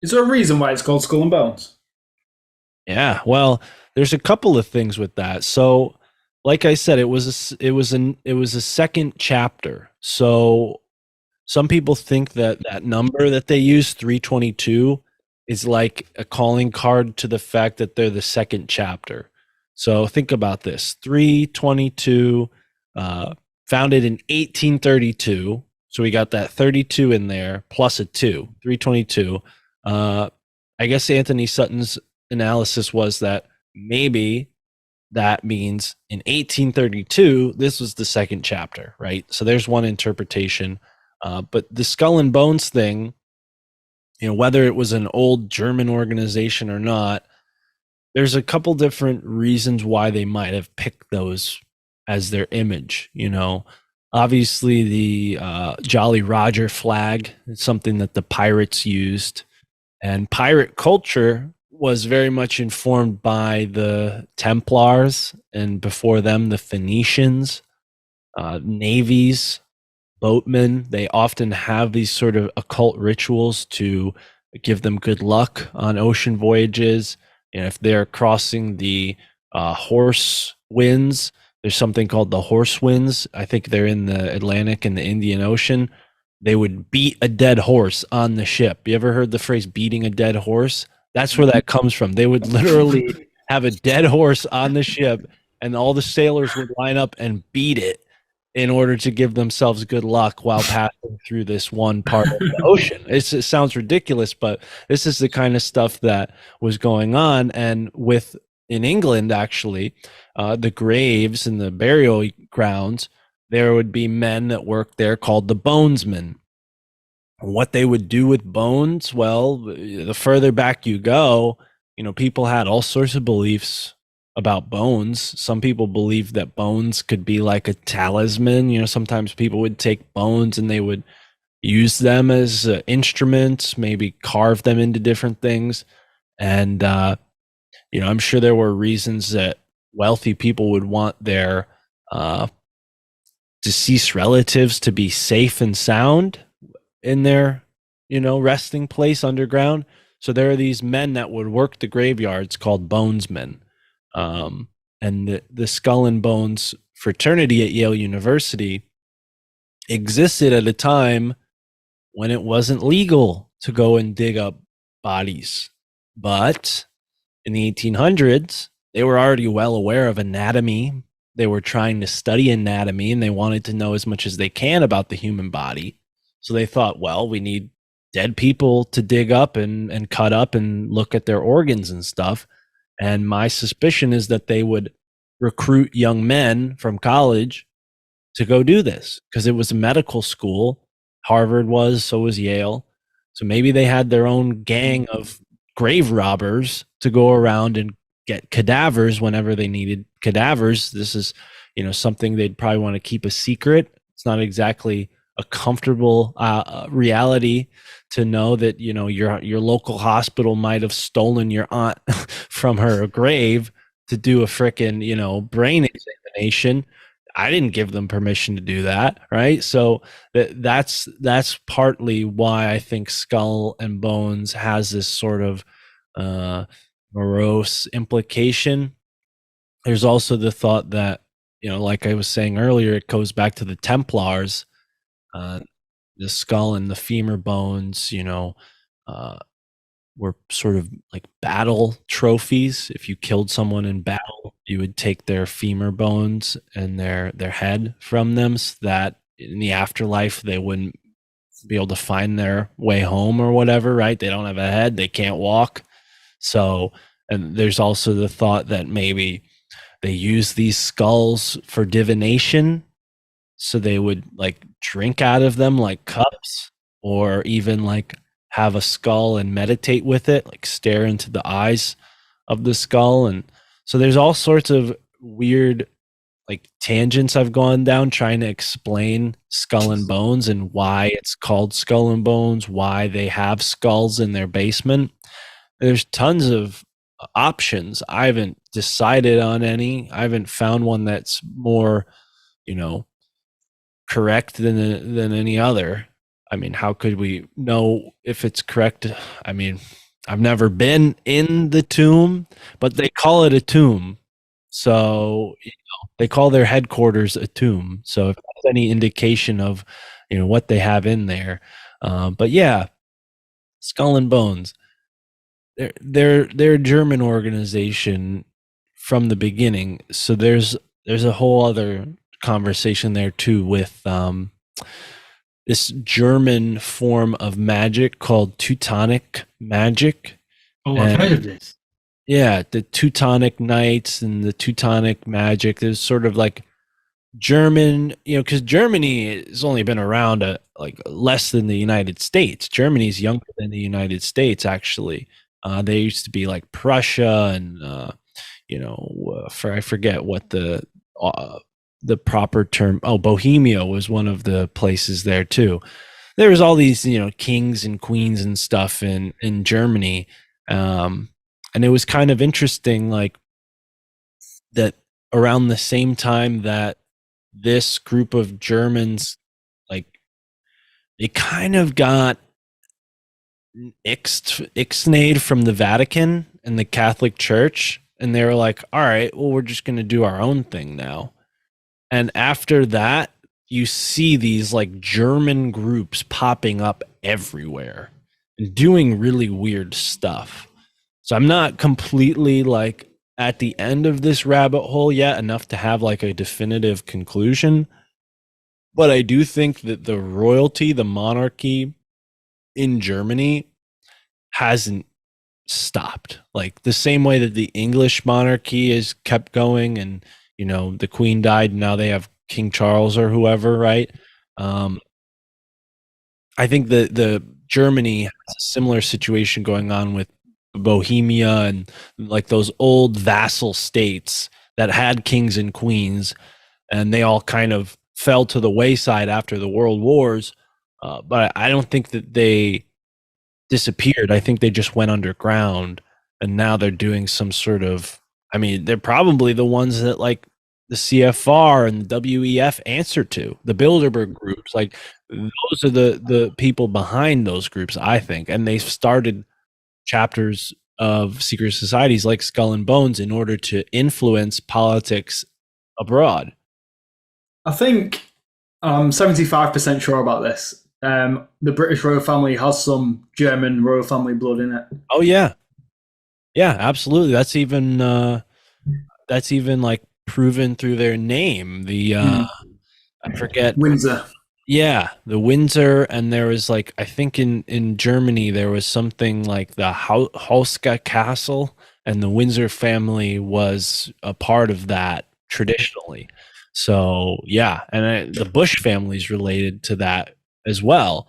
Is there a reason why it's called Skull and Bones? Yeah, well, there's a couple of things with that. So, like I said, it was a second chapter. So some people think that that number that they use, 322, is like a calling card to the fact that they're the second chapter. So think about this: 322, uh, founded in 1832. So we got that 32 in there plus a two, 322. Uh, I guess Anthony Sutton's analysis was that maybe that means in 1832, this was the second chapter, right? So there's one interpretation. But the skull and bones thing, whether it was an old German organization or not, there's a couple different reasons why they might have picked those as their image. Obviously the Jolly Roger flag is something that the pirates used, and pirate culture was very much informed by the Templars, and before them, the Phoenicians, navies, boatmen. They often have these sort of occult rituals to give them good luck on ocean voyages. And if they're crossing the horse winds, there's something called the horse winds. I think they're in the Atlantic and the Indian Ocean. They would beat a dead horse on the ship. You ever heard the phrase beating a dead horse? That's where that comes from. They would literally have a dead horse on the ship, and all the sailors would line up and beat it in order to give themselves good luck while passing through this one part of the ocean. It sounds ridiculous, but this is the kind of stuff that was going on. And with in England, actually, the graves and the burial grounds, there would be men that worked there called the bonesmen. What they would do with bones, well, the further back you go, people had all sorts of beliefs about bones. Some people believed that bones could be like a talisman. Sometimes people would take bones and they would use them as instruments, maybe carve them into different things. And, I'm sure there were reasons that wealthy people would want their deceased relatives to be safe and sound in their, resting place underground. So there are these men that would work the graveyards called bonesmen. And the Skull and Bones fraternity at Yale University existed at a time when it wasn't legal to go and dig up bodies. But in the 1800s, they were already well aware of anatomy. They were trying to study anatomy, and they wanted to know as much as they can about the human body. So they thought, well, we need dead people to dig up and cut up and look at their organs and stuff. And my suspicion is that they would recruit young men from college to go do this because it was a medical school. Harvard was, so was Yale. So maybe they had their own gang of grave robbers to go around and get cadavers whenever they needed cadavers. This is, something they'd probably want to keep a secret. It's not exactly a comfortable reality to know that your local hospital might have stolen your aunt from her grave to do a frickin' brain examination. I didn't give them permission to do that, right? So that's partly why I think Skull and Bones has this sort of morose implication. There's also the thought that, like I was saying earlier, it goes back to the Templars. uh, the skull and the femur bones, uh, were sort of like battle trophies. If you killed someone in battle, you would take their femur bones and their head from them, so that in the afterlife they wouldn't be able to find their way home or whatever. Right? They don't have a head, they can't walk. So, and there's also the thought that maybe they use these skulls for divination, so they would like drink out of them like cups, or even like have a skull and meditate with it, like stare into the eyes of the skull. And so there's all sorts of weird like tangents I've gone down trying to explain Skull and Bones and why it's called Skull and Bones, why they have skulls in their basement. There's tons of options. I haven't decided on any. I haven't found one that's more, you know, correct than any other. I mean, how could we know if it's correct? I mean, I've never been in the tomb, but they call it a tomb. So they call their headquarters a tomb. So if that's any indication of, what they have in there. But yeah, Skull and Bones. They're a German organization from the beginning. So there's a whole other conversation there too with this German form of magic called Teutonic magic. Oh, I've heard And of this. yeah, the Teutonic Knights and the Teutonic magic. There's sort of like German, because Germany has only been around like less than the United States. Germany's younger than the United States, actually. They used to be like Prussia and, I forget what the proper term. Oh, Bohemia was one of the places there too. There was all these, kings and queens and stuff in Germany. And it was kind of interesting, like that around the same time that this group of Germans, like they kind of got ixnayed from the Vatican and the Catholic Church, and they were like, "All right, well, we're just going to do our own thing now." And after that, you see these like German groups popping up everywhere and doing really weird stuff. So I'm not completely like at the end of this rabbit hole yet enough to have like a definitive conclusion. But I do think that the royalty, the monarchy in Germany hasn't stopped. Like the same way that the English monarchy has kept going and, the queen died, now they have King Charles or whoever, right? Um, I think that the Germany has a similar situation going on with Bohemia and like those old vassal states that had kings and queens, and they all kind of fell to the wayside after the world wars. But I don't think that they disappeared. I think they just went underground, and now they're doing some sort of. I mean, they're probably the ones that like the CFR and the WEF answer to, the Bilderberg groups. Like those are the people behind those groups, I think, and they've started chapters of secret societies like Skull and Bones in order to influence politics abroad. I think I'm 75% sure about this. The British royal family has some German royal family blood in it. Oh yeah, yeah, absolutely. That's even like proven through their name. The I forget. Windsor. Yeah, the Windsor, and there was like I think in Germany there was something like the Hauska Castle, and the Windsor family was a part of that traditionally. So yeah, and the Bush family is related to that as well.